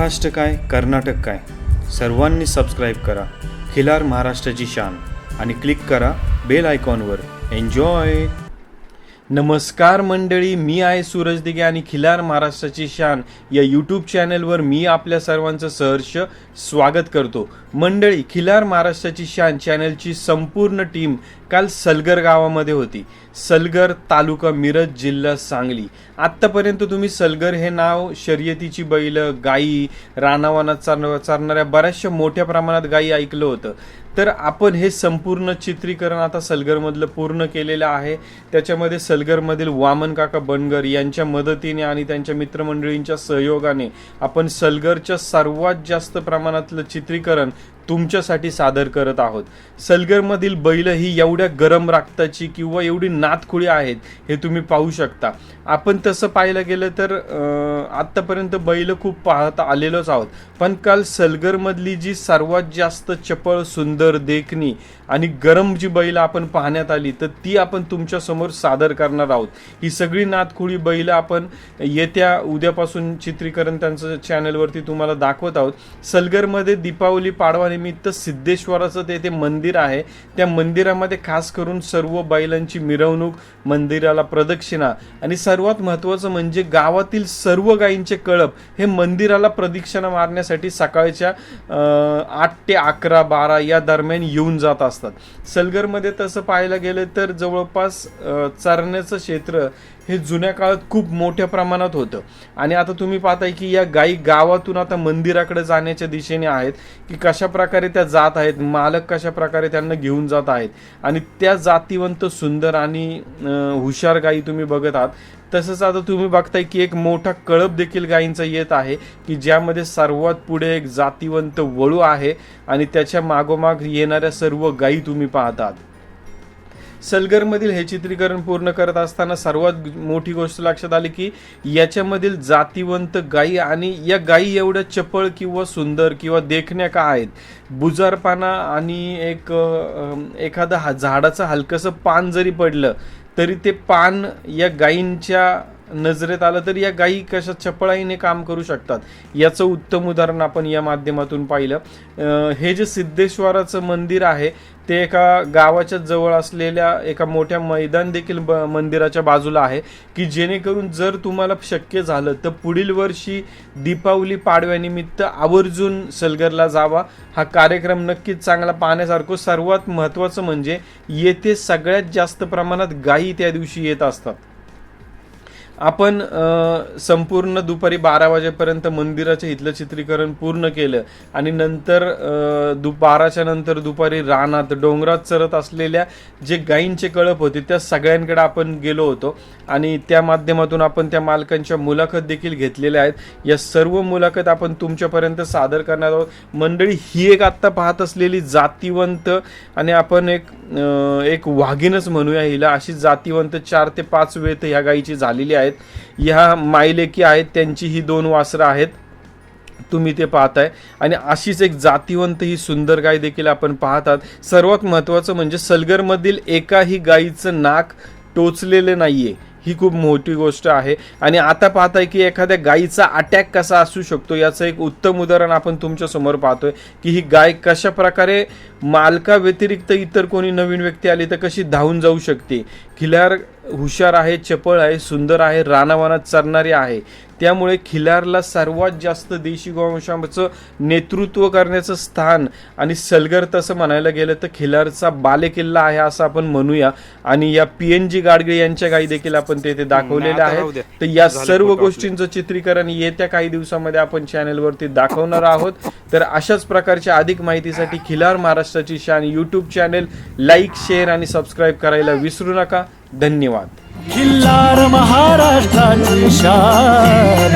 महाराष्ट्र काय कर्नाटक काय सर्वांनी सबस्क्राईब करा खिलार महाराष्ट्राची शान आणि क्लिक करा बेल आयकॉनवर. एन्जॉय. नमस्कार मंडळी, मी आहे सूरज दिघे आणि खिलार महाराष्ट्राची शान या यूट्यूब चॅनलवर मी आपल्या सर्वांचं सहर्ष स्वागत करतो. मंडळी, खिलार महाराष्ट्राची शान चॅनलची संपूर्ण टीम काल सलगर गावामध्ये होती. सलगर, तालुका मिरज, जिल्हा सांगली. आत्तापर्यंत तुम्ही सलगर हे नाव शर्यतीची बैल, गायी, रानावनात चारणाऱ्या बऱ्याचशा मोठ्या प्रमाणात गायी ऐकलं होतं. तर आपण हे संपूर्ण चित्रीकरण आता सलगरमधलं पूर्ण केलेलं आहे. त्याच्यामध्ये सलगरमधील वामन काका बनगर यांच्या मदतीने आणि त्यांच्या मित्रमंडळींच्या सहयोगाने आपण सलगरच्या सर्वात जास्त प्रमाणातलं चित्रीकरण तुमच्यासाठी सादर करत आहोत. सलगरमधील बैल ही एवढ्या गरम रक्ताची किंवा एवढी नातखुळी आहेत हे तुम्ही पाहू शकता. आपण तसं पाहायला गेलं तर आत्तापर्यंत बैल खूप पाहत आलेलोच आहोत, पण काल सलगरमधली जी सर्वात जास्त चपळ, सुंदर, देखणी आणि गरम जी बैल आपण पाहण्यात आली तर ती आपण तुमच्या समोर सादर करणार आहोत. ही सगळी नातखुळी बैल आपण येत्या उद्यापासून चित्रीकरण त्यांचं चॅनलवरती तुम्हाला दाखवत आहोत. सलगरमध्ये दीपावली पाडवा निमित्त सिद्धेश्वराचं तेथे मंदिर आहे. त्या मंदिरामध्ये खास करून सर्व बैलांची मिरवणूक, मंदिराला प्रदक्षिणा आणि सर्वात महत्त्वाचं म्हणजे गावातील सर्व गायींचे कळप हे मंदिराला प्रदक्षिणा मारण्यासाठी सकाळच्या 8 ते 11, 12 या दरम्यान येऊन जात असतात. सलगरमध्ये तसं पाहायला गेलं तर जवळपास चरण्याचं क्षेत्र हे जुन्या काळात खूप मोठ्या प्रमाणात होतं आणि आता तुम्ही पाहताय की या गायी गावातून आता मंदिराकडे जाण्याच्या दिशेने आहेत की कशा प्रकारे त्या जात आहेत, मालक कशा प्रकारे त्यांना घेऊन जात आहेत आणि त्या जातीवंत, सुंदर आणि हुशार गायी तुम्ही बघत आहात. तसंच आता तुम्ही बघताय की एक मोठा कळप देखील गायींचा येत आहे की ज्यामध्ये सर्वात पुढे एक जातीवंत वळू आहे आणि त्याच्या मागोमाग येणाऱ्या सर्व गायी तुम्ही पाहतात. सलगरमधील हे चित्रीकरण पूर्ण करत असताना सर्वात मोठी गोष्ट लक्षात आली की याच्यामधील जातीवंत गायी आणि या गायी एवढ्या चपळ किंवा सुंदर किंवा देखण्या का आहेत. बुजारपाना आणि एखादा झाडाचं हलकंसं पान जरी पडलं तरी ते पान या गायींच्या नजरेत आलं तर या गायी कशा चपळाईने काम करू शकतात याचं उत्तम उदाहरण आपण या माध्यमातून पाहिलं. हे जे सिद्धेश्वराचं मंदिर आहे ते एका गावाच्या जवळ असलेल्या एका मोठ्या मैदान देखील मंदिराच्या बाजूला आहे की जेणेकरून जर तुम्हाला शक्य झालं तर पुढील वर्षी दीपावली पाडव्यानिमित्त आवर्जून सलगरला जावा. हा कार्यक्रम नक्कीच चांगला पाहण्यासारखं. सर्वात महत्त्वाचं म्हणजे येथे सगळ्यात जास्त प्रमाणात गायी त्या दिवशी येत असतात. आपण संपूर्ण दुपारी 12 वाजेपर्यंत मंदिराच्या इथलं चित्रीकरण पूर्ण केलं आणि नंतर 12च्या नंतर दुपारी रानात, डोंगरात चरत असलेल्या जे गायींचे कळप होते त्या सगळ्यांकडे आपण गेलो होतो आणि त्या माध्यमातून आपण त्या मालकांच्या मुलाखत देखील घेतलेल्या आहेत. या सर्व मुलाखत आपण तुमच्यापर्यंत सादर करणार आहोत. मंडळी, ही एक आत्ता पाहत असलेली जातीवंत आणि आपण एक वाघीणच म्हणूया हिला, अशी जातीवंत 4 ते 5 वेत ह्या गायीची झालेली आहेत. ह्या मायलेकी आहेत, त्यांची ही 2 वासरं आहेत तुम्ही ते पाहताय आणि अशीच एक जातीवंत ही सुंदर गाय देखील आपण पाहतात. सर्वात महत्त्वाचं म्हणजे सलगरमधील एकाही गायीचं नाक टोचलेलं नाहीये, ही खूप मोठी गोष्ट आहे. आणि आता पाहताय की एखाद्या गायीचा अटॅक कसा असू शकतो याचं एक उत्तम उदाहरण आपण तुमच्या समोर पाहतोय की ही गाय कशा प्रकारे मालका व्यतिरिक्त इतर कोणी नवीन व्यक्ती आली तर कशी धावून जाऊ शकते. खिलार हुशार आहे, चपळ आहे, सुंदर आहे, रानावनात चरणारी आहे. त्यामुळे खिलारला सर्वात जास्त देशी गोवंशाचं नेतृत्व करण्याचं स्थान आणि सलगर तसं म्हणायला गेलं तर खिलारचा बालेकिल्ला आहे असं आपण म्हणूया. आणि या PNG गाडगे यांच्या गायी देखील आपण तेथे दाखवलेल्या आहेत. तर या सर्व गोष्टींचं चित्रीकरण येत्या काही दिवसामध्ये आपण चॅनलवरती दाखवणार आहोत. तर अशाच प्रकारच्या अधिक माहितीसाठी खिलार महाराष्ट्राची शान यूट्यूब चॅनल लाईक, शेअर आणि सबस्क्राईब करायला विसरू नका. धन्यवाद. खिल्लार महाराष्ट्राची शान.